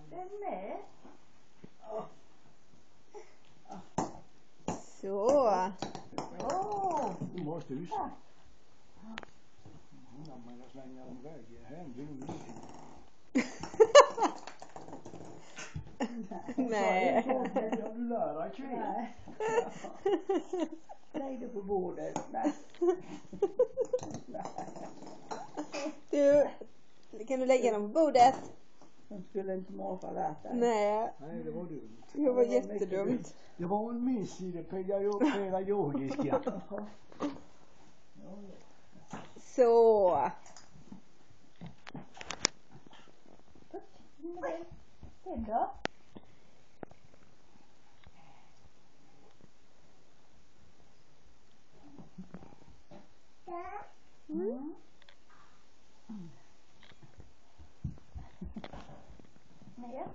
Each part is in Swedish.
Den med. Så. Du måste ju se. Man kan slänga dem iväg. Nej. Jag vill lära kvinnor. Lägg det på bordet. Nej. Du, kan du lägga dem på bordet? De skulle inte morfar lärt dig. Nej. Nej, det var dumt. Det var jättedumt. Det var en miss i det pedagogiska. Så. Den då? Mm. Mer?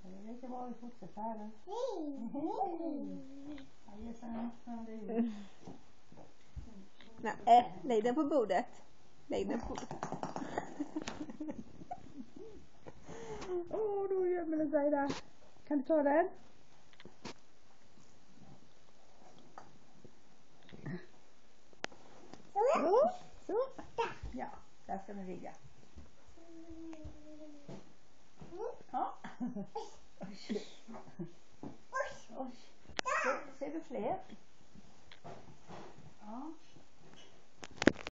Det är lite bra vi fortsätter här. Nej, lägg den på bordet. Lägg den på bordet. Då gömmer den sig där. Kan du ta den? Så. Ja, där ska den ligga. Ja. Oj. Ser du fler?